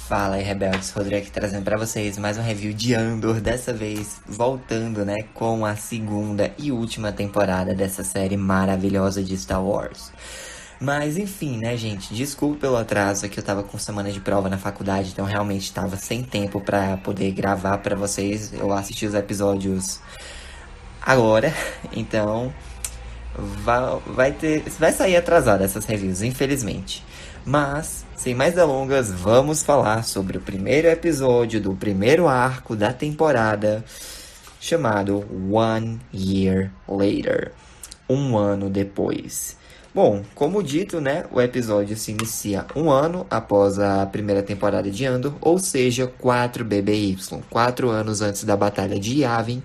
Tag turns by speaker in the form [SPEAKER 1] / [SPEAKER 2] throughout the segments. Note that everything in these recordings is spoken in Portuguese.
[SPEAKER 1] Fala aí, rebeldes, Rodrigo aqui trazendo pra vocês mais um review de Andor, dessa vez voltando, né, com a segunda e última temporada dessa série maravilhosa de Star Wars. Mas enfim, né, gente, desculpa pelo atraso, é que eu tava com semana de prova na faculdade, então realmente tava sem tempo pra poder gravar pra vocês. Eu assisti os episódios agora, então vai sair atrasada essas reviews, infelizmente. Mas, sem mais delongas, vamos falar sobre o primeiro episódio do primeiro arco da temporada, chamado One Year Later. Um ano depois. Bom, como dito, né, o episódio se inicia um ano após a primeira temporada de Andor, ou seja, 4 BBY, 4 anos antes da Batalha de Yavin.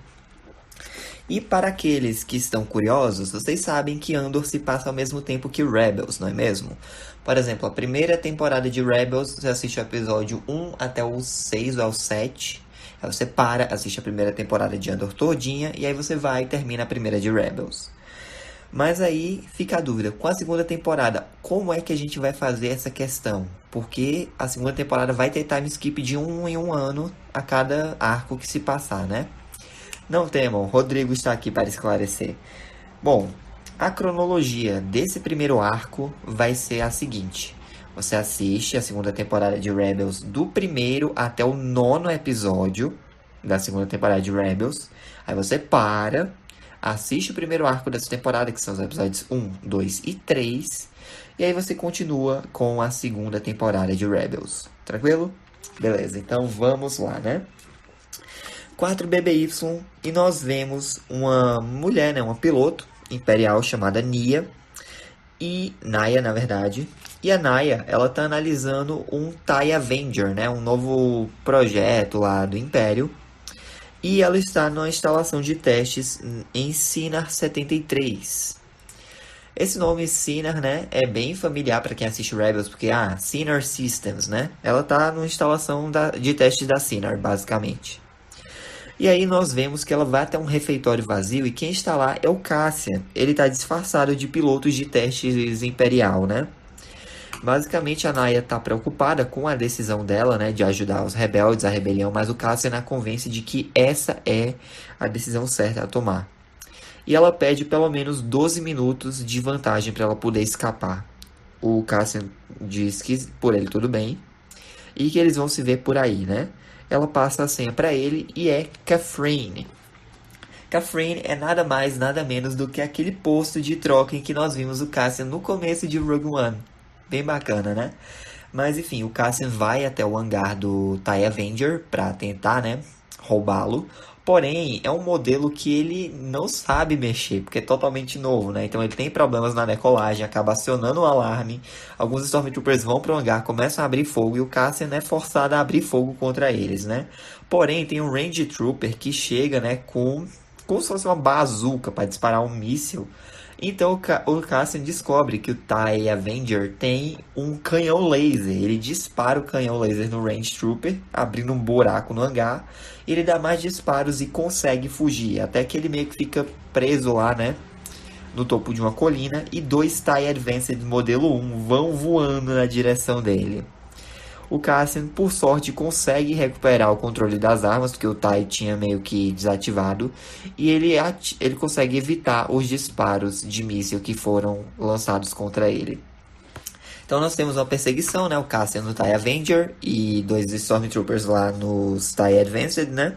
[SPEAKER 1] E para aqueles que estão curiosos, vocês sabem que Andor se passa ao mesmo tempo que Rebels, não é mesmo? Por exemplo, a primeira temporada de Rebels, você assiste o episódio 1 até o 6 ou ao 7. Aí você para, assiste a primeira temporada de Andor todinha, e aí você vai e termina a primeira de Rebels. Mas aí fica a dúvida, com a segunda temporada, como é que a gente vai fazer essa questão? Porque a segunda temporada vai ter time skip de 1 em 1 ano a cada arco que se passar, né? Não temam, Rodrigo está aqui para esclarecer. Bom, a cronologia desse primeiro arco vai ser a seguinte. Você assiste a segunda temporada de Rebels do primeiro até o 9º episódio da segunda temporada de Rebels. Aí você para, assiste o primeiro arco dessa temporada, que são os episódios 1, 2 e 3. E aí você continua com a segunda temporada de Rebels. Tranquilo? Beleza, então vamos lá, né? 4 BBY e nós vemos uma mulher, né, uma piloto imperial chamada Nia e Naya, na verdade. E a Naya, ela tá analisando um TIE Avenger, né, um novo projeto lá do Império. E ela está numa instalação de testes em Sinar 73. Esse nome Sinar, né, é bem familiar para quem assiste Rebels, porque, Sinar Systems, né? Ela tá numa instalação de testes da Sinar, basicamente. E aí nós vemos que ela vai até um refeitório vazio e quem está lá é o Cassian. Ele está disfarçado de pilotos de testes imperial, né? Basicamente a Naya está preocupada com a decisão dela, né, de ajudar os rebeldes, a rebelião, mas o Cassian a convence de que essa é a decisão certa a tomar. E ela pede pelo menos 12 minutos de vantagem para ela poder escapar. O Cassian diz que por ele tudo bem e que eles vão se ver por aí, né? Ela passa a senha para ele e é Kafrene. Kafrene é nada mais, nada menos do que aquele posto de troca em que nós vimos o Cassian no começo de Rogue One. Bem bacana, né? Mas enfim, o Cassian vai até o hangar do TIE Avenger para tentar, né, roubá-lo. Porém, é um modelo que ele não sabe mexer, porque é totalmente novo, né? Então ele tem problemas na decolagem, acaba acionando o alarme. Alguns Stormtroopers vão para o hangar, começam a abrir fogo e o Cassian é forçado a abrir fogo contra eles, né? Porém, tem um Range Trooper que chega, né, como se fosse uma bazuca para disparar um míssil. Então o Cassian descobre que o TIE Avenger tem um canhão laser. Ele dispara o canhão laser no Range Trooper, abrindo um buraco no hangar. Ele dá mais disparos e consegue fugir, até que ele meio que fica preso lá, né, no topo de uma colina. E 2 TIE Advanced modelo 1 vão voando na direção dele. O Cassian, por sorte, consegue recuperar o controle das armas, porque o TIE tinha meio que desativado, e ele consegue evitar os disparos de míssil que foram lançados contra ele. Então nós temos uma perseguição, né? O Cassian no TIE Avenger e 2 Stormtroopers lá nos TIE Advanced, né?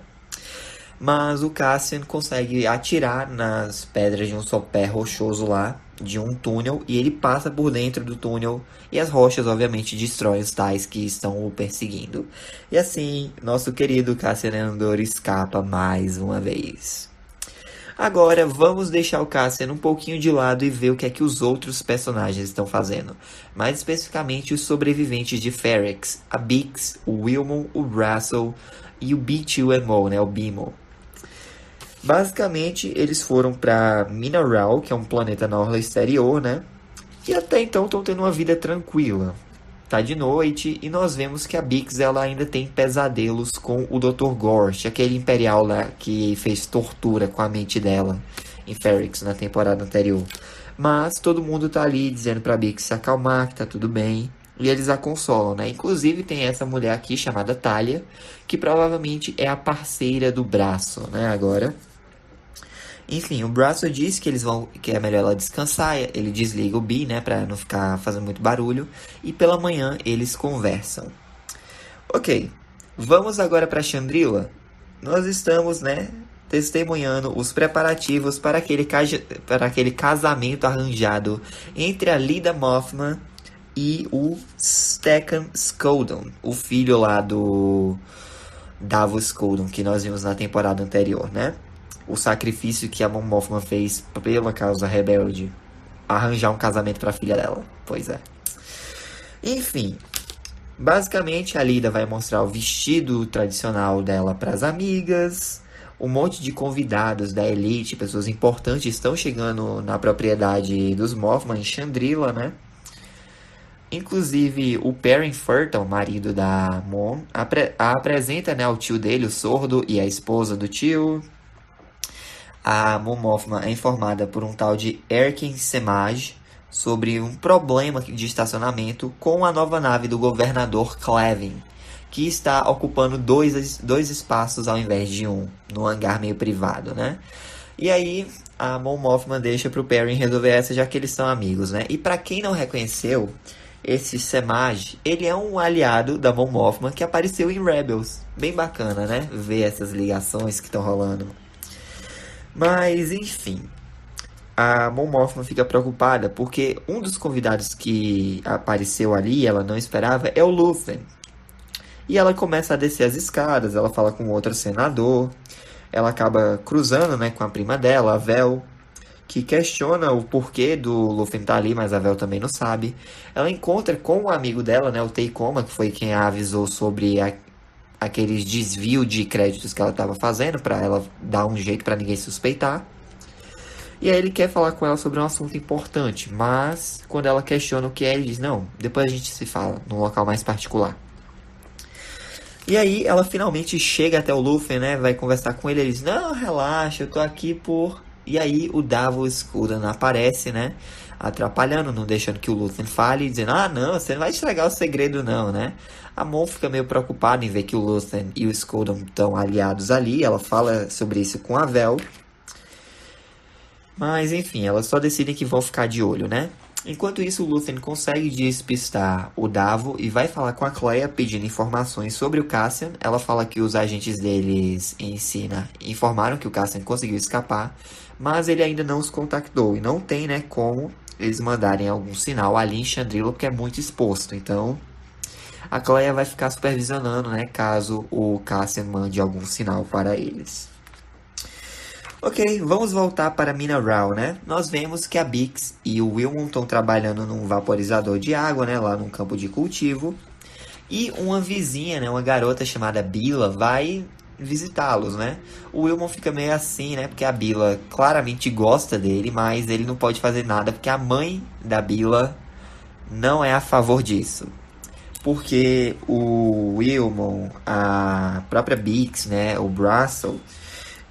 [SPEAKER 1] Mas o Cassian consegue atirar nas pedras de um sopé rochoso lá, de um túnel, e ele passa por dentro do túnel, e as rochas obviamente destroem os TIEs que estão o perseguindo. E assim, nosso querido Cassian Andor escapa mais uma vez. Agora vamos deixar o Cassian um pouquinho de lado e ver o que é que os outros personagens estão fazendo. Mais especificamente os sobreviventes de Ferrex, a Bix, o Wilmon, o Russell e o B2MO, né, o Bimo. Basicamente, eles foram para Mineral, que é um planeta na orla exterior, né? E até então estão tendo uma vida tranquila. Tá de noite e nós vemos que a Bix ela ainda tem pesadelos com o Dr. Gorst, aquele imperial lá que fez tortura com a mente dela em Ferrix na temporada anterior. Mas todo mundo tá ali dizendo pra Bix se acalmar, que tá tudo bem. E eles a consolam, né? Inclusive tem essa mulher aqui chamada Talia, que provavelmente é a parceira do Braço, né? Agora. Enfim, o Braço diz que é melhor ela descansar. Ele desliga o Bee, né? Pra não ficar fazendo muito barulho. E pela manhã eles conversam. Ok, vamos agora para Chandrila. Nós estamos, né? Testemunhando os preparativos para aquele casamento arranjado entre a Lida Mothman e o Stekan Scoldon, o filho lá do Davos Scoldon, que nós vimos na temporada anterior, né? O sacrifício que a Mon Mothma fez pela causa rebelde, arranjar um casamento para a filha dela. Pois é. Enfim, basicamente a Lida vai mostrar o vestido tradicional dela para as amigas. Um monte de convidados da elite, pessoas importantes, estão chegando na propriedade dos Mothma em Chandrila, né? Inclusive, o Perrin Fertile, marido da Mon, a apresenta, né, ao tio dele, o Sordo, e a esposa do tio. A Mon Mothma é informada por um tal de Erkin Semaj sobre um problema de estacionamento com a nova nave do governador Clevin, que está ocupando dois espaços ao invés de um, no hangar meio privado, né? E aí, a Mon Mothma deixa pro Perrin resolver essa, já que eles são amigos, né? E para quem não reconheceu, esse Semaj, ele é um aliado da Mon Mothma que apareceu em Rebels. Bem bacana, né? Ver essas ligações que estão rolando. Mas, enfim, a Mon Mothma fica preocupada porque um dos convidados que apareceu ali, ela não esperava, é o Luthen. E ela começa a descer as escadas, ela fala com outro senador, ela acaba cruzando, né, com a prima dela, a Vel, que questiona o porquê do Luthen estar ali, mas a Vel também não sabe. Ela encontra com um amigo dela, né, o Teikoma, que foi quem a avisou sobre aqueles desvios de créditos que ela estava fazendo, para ela dar um jeito para ninguém suspeitar. E aí ele quer falar com ela sobre um assunto importante, mas quando ela questiona o que é, ele diz, não, depois a gente se fala, num local mais particular. E aí ela finalmente chega até o Luthen, né, vai conversar com ele, ele diz, não, relaxa, eu tô aqui por... E aí o Davos Scudan aparece, né, atrapalhando, não deixando que o Luthen fale, dizendo, ah, não, você não vai estragar o segredo não, né. A Mon fica meio preocupada em ver que o Luthen e o Scudan estão aliados ali, ela fala sobre isso com a Vel. Mas enfim, elas só decidem que vão ficar de olho, né. Enquanto isso, o Luthen consegue despistar o Davo e vai falar com a Cleia pedindo informações sobre o Cassian. Ela fala que os agentes deles em Sina informaram que o Cassian conseguiu escapar, mas ele ainda não os contactou. E não tem, né, como eles mandarem algum sinal ali em Chandrila, porque é muito exposto. Então, a Cleia vai ficar supervisionando, né, caso o Cassian mande algum sinal para eles. Ok, vamos voltar para Mineral, né? Nós vemos que a Bix e o Wilmon estão trabalhando num vaporizador de água, né? Lá num campo de cultivo. E uma vizinha, né? Uma garota chamada Bila vai visitá-los, né? O Wilmon fica meio assim, né? Porque a Bila claramente gosta dele, mas ele não pode fazer nada porque a mãe da Bila não é a favor disso. Porque o Wilmon, a própria Bix, né? O Brassel...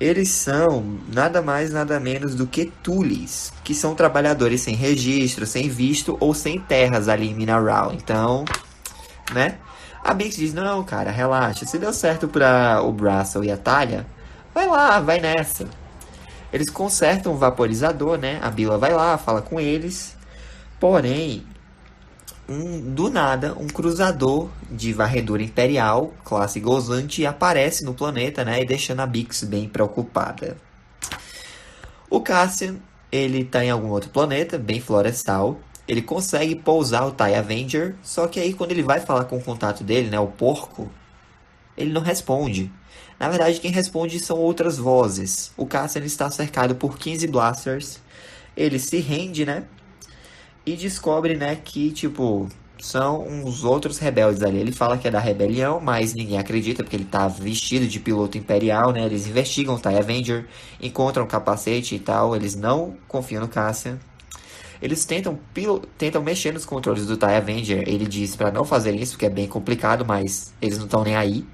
[SPEAKER 1] Eles são nada mais, nada menos do que Tulis, que são trabalhadores sem registro, sem visto ou sem terras ali em Mineral. Então, né? A Bix diz, não, cara, relaxa. Se deu certo para o Brassel e a Talia, vai lá, vai nessa. Eles consertam o vaporizador, né? A Bila vai lá, fala com eles. Porém, do nada, um cruzador de varredura imperial, classe gozante, aparece no planeta, né, e deixando a Bix bem preocupada. O Cassian, ele tá em algum outro planeta, bem florestal. Ele consegue pousar o TIE Avenger, só que aí quando ele vai falar com o contato dele, né, o porco, ele não responde. Na verdade, quem responde são outras vozes. O Cassian está cercado por 15 blasters. Ele se rende, né? E descobre, né, que, tipo, são uns outros rebeldes ali. Ele fala que é da rebelião, mas ninguém acredita, porque ele tá vestido de piloto imperial, né? Eles investigam o TIE Avenger, encontram o capacete e tal. Eles não confiam no Cassian. Eles tentam mexer nos controles do TIE Avenger. Ele diz pra não fazer isso, porque é bem complicado, mas eles não estão nem aí.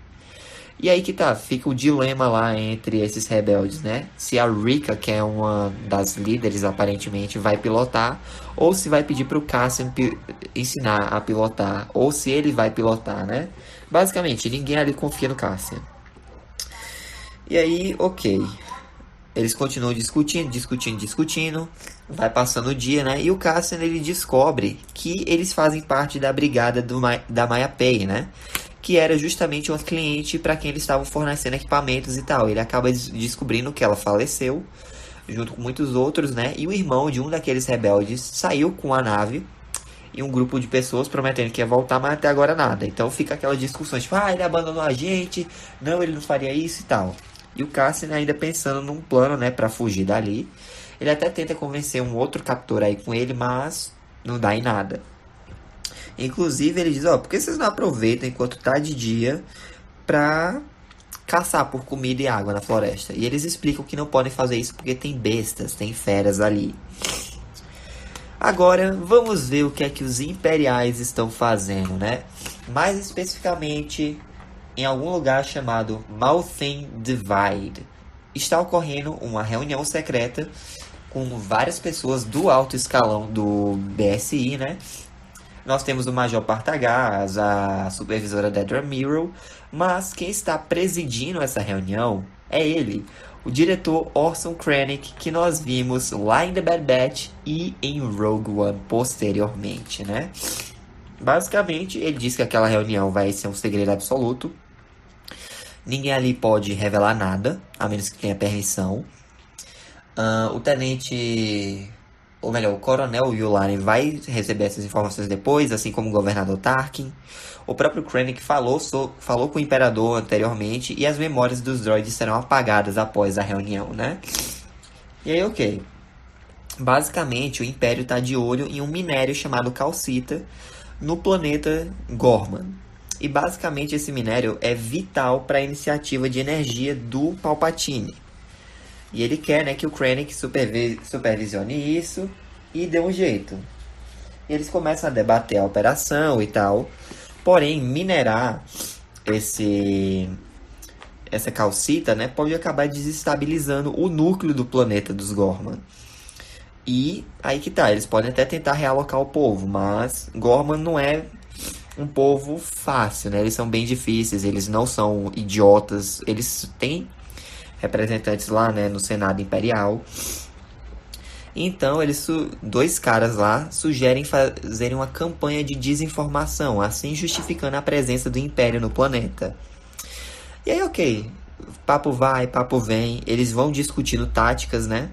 [SPEAKER 1] E aí que tá, fica o dilema lá entre esses rebeldes, né? Se a Rika, que é uma das líderes aparentemente, vai pilotar, ou se vai pedir pro Cassian ensinar a pilotar, ou se ele vai pilotar, né? Basicamente, ninguém ali confia no Cassian. E aí, ok. Eles continuam discutindo. Vai passando o dia, né? E o Cassian, ele descobre que eles fazem parte da brigada da Maya Pei, né? Que era justamente uma cliente para quem eles estavam fornecendo equipamentos e tal. Ele acaba descobrindo que ela faleceu, junto com muitos outros, né? E o irmão de um daqueles rebeldes saiu com a nave e um grupo de pessoas prometendo que ia voltar, mas até agora nada. Então fica aquela discussão, tipo, ele abandonou a gente, não, ele não faria isso e tal. E o Cassian ainda pensando num plano, né, pra fugir dali. Ele até tenta convencer um outro captor aí com ele, mas não dá em nada. Inclusive ele diz, por que vocês não aproveitam enquanto tá de dia pra caçar por comida e água na floresta? E eles explicam que não podem fazer isso porque tem bestas, tem feras ali. Agora, vamos ver o que é que os imperiais estão fazendo, né? Mais especificamente, em algum lugar chamado Malthain Divide. Está ocorrendo uma reunião secreta com várias pessoas do alto escalão do BSI, né? Nós temos o Major Partagaz, a supervisora Dedra Meero, mas quem está presidindo essa reunião é ele, o diretor Orson Krennic, que nós vimos lá em The Bad Batch e em Rogue One posteriormente, né? Basicamente, ele diz que aquela reunião vai ser um segredo absoluto. Ninguém ali pode revelar nada, a menos que tenha permissão. O tenente, ou melhor, o coronel Yularen vai receber essas informações depois, assim como o governador Tarkin. O próprio Krennic falou com o imperador anteriormente e as memórias dos droids serão apagadas após a reunião, né? E aí, ok. Basicamente, o Império está de olho em um minério chamado calcita no planeta Gorman. E basicamente esse minério é vital para a iniciativa de energia do Palpatine. E ele quer, né, que o Krennic supervisione isso e dê um jeito. E eles começam a debater a operação e tal. Porém, minerar essa calcita, né, pode acabar desestabilizando o núcleo do planeta dos Gorman. E aí que tá, eles podem até tentar realocar o povo, mas Gorman não é um povo fácil, né? Eles são bem difíceis, eles não são idiotas, eles têm representantes lá, né, no Senado Imperial. Então, dois caras lá sugerem fazerem uma campanha de desinformação, assim justificando a presença do Império no planeta. E aí, ok, papo vai, papo vem, eles vão discutindo táticas, né?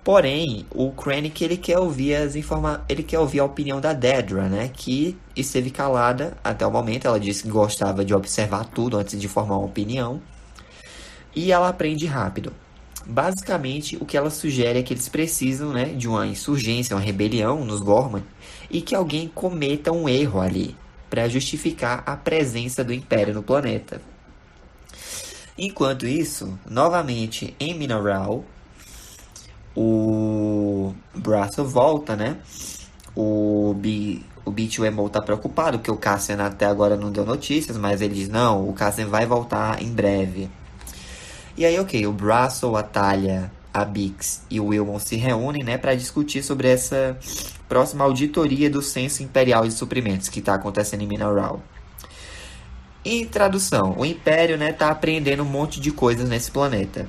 [SPEAKER 1] Porém, o Krennic, ele quer ouvir a opinião da Dedra, né? Que esteve calada até o momento. Ela disse que gostava de observar tudo antes de formar uma opinião. E ela aprende rápido. Basicamente, o que ela sugere é que eles precisam, né, de uma insurgência, uma rebelião nos Gorman, e que alguém cometa um erro ali, para justificar a presença do Império no planeta. Enquanto isso, novamente em Minoral, o Brasso volta, né? O B2MO tá preocupado, porque o Cassian até agora não deu notícias, mas ele diz, não, o Cassian vai voltar em breve. E aí, ok, o Brasso, a Talia, a Bix e o Wilmon se reúnem, né, para discutir sobre essa próxima auditoria do Censo Imperial de Suprimentos que está acontecendo em Minoral. Em tradução, o Império, né, tá apreendendo um monte de coisas nesse planeta.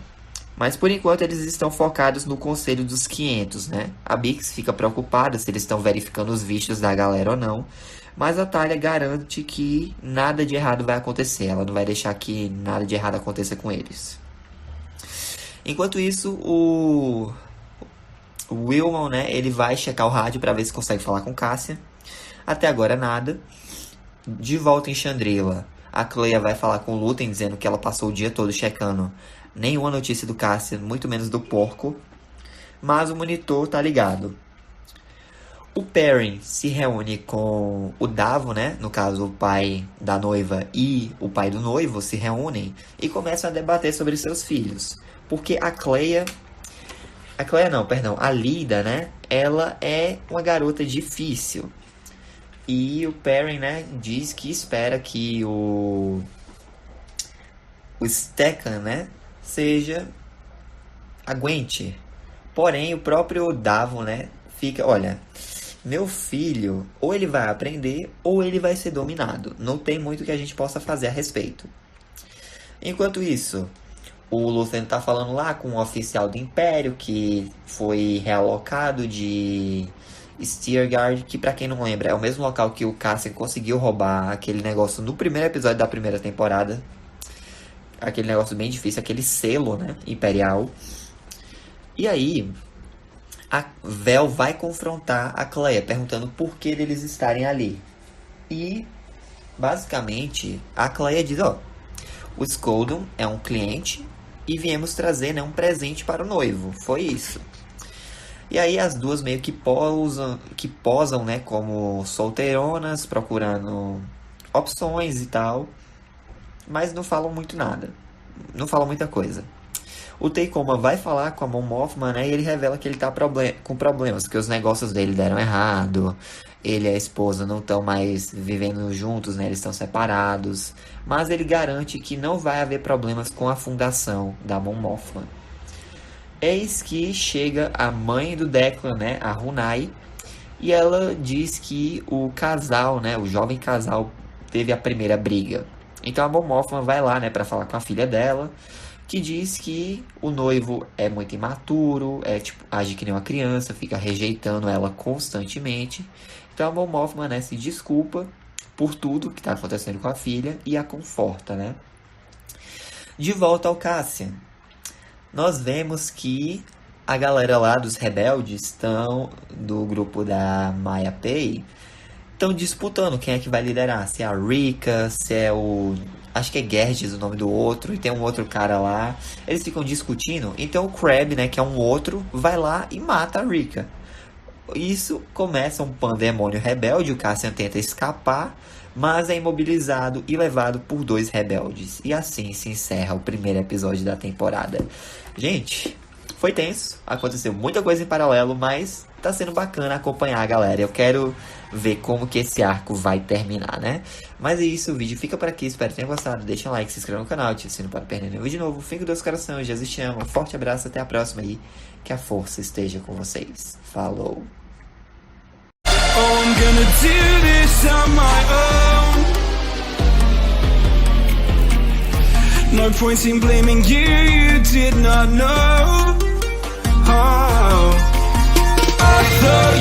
[SPEAKER 1] Mas por enquanto eles estão focados no Conselho dos 500, né? A Bix fica preocupada se eles estão verificando os vistos da galera ou não. Mas a Talia garante que nada de errado vai acontecer. Ela não vai deixar que nada de errado aconteça com eles. Enquanto isso, o Wilmon, né? Ele vai checar o rádio para ver se consegue falar com Cassian. Até agora nada. De volta em Chandrila, a Cleia vai falar com o Luthen, dizendo que ela passou o dia todo checando nenhuma notícia do Cassian, muito menos do porco. Mas o monitor tá ligado. O Perrin se reúne com o Davo, né? No caso, o pai da noiva e o pai do noivo se reúnem e começam a debater sobre seus filhos. Porque a Lida, né? Ela é uma garota difícil. E o Perrin, né, diz que espera que o o Stekan, né, aguente. Porém, o próprio Davon, né, fica, olha, meu filho, ou ele vai aprender ou ele vai ser dominado. Não tem muito que a gente possa fazer a respeito. Enquanto isso, o Lúthien tá falando lá com um oficial do Império que foi realocado de Steergard, que pra quem não lembra é o mesmo local que o Cassian conseguiu roubar aquele negócio no primeiro episódio da primeira temporada. Aquele negócio bem difícil, aquele selo, né, imperial. E aí, a Vel vai confrontar a Kleia, perguntando por que deles estarem ali. E, basicamente, a Kleia diz, o Scoldon é um cliente e viemos trazer, né, um presente para o noivo. Foi isso. E aí as duas meio que posam, né, como solteironas, procurando opções e tal. Mas não falam muito nada. Não falam muita coisa. O Teikoma vai falar com a Mon Mothma, né, e ele revela que ele tá com problemas, que os negócios dele deram errado, ele e a esposa não estão mais vivendo juntos, né, eles estão separados, mas ele garante que não vai haver problemas com a fundação da Mon Mothma. Eis que chega a mãe do Declan, né, a Runai, e ela diz que o casal, né, o jovem casal, teve a primeira briga. Então a Mon Mothma vai lá, né, para falar com a filha dela, que diz que o noivo é muito imaturo, age que nem uma criança, fica rejeitando ela constantemente. Então a Mon Mothma, né, se desculpa por tudo que está acontecendo com a filha e a conforta, né. De volta ao Cassian, nós vemos que a galera lá dos rebeldes do grupo da Maya Pei, estão disputando quem é que vai liderar. Se é a Rika, se é acho que é Gerges o nome do outro, e tem um outro cara lá. Eles ficam discutindo, então o Crab, né, que é um outro, vai lá e mata a Rika. Isso começa um pandemônio rebelde, o Cassian tenta escapar, mas é imobilizado e levado por 2 rebeldes. E assim se encerra o primeiro episódio da temporada. Gente, foi tenso, aconteceu muita coisa em paralelo, mas tá sendo bacana acompanhar a galera. Eu quero ver como que esse arco vai terminar, né? Mas é isso, o vídeo fica por aqui, espero que tenham gostado. Deixa um like, se inscreva no canal, ative o sino para não perder nenhum vídeo novo. Fico dos corações, Jesus te ama. Um forte abraço, até a próxima aí. Que a força esteja com vocês. Falou!
[SPEAKER 2] Oh, I'm gonna do this on my own. No point in blaming you, you did not know. Oh, I thought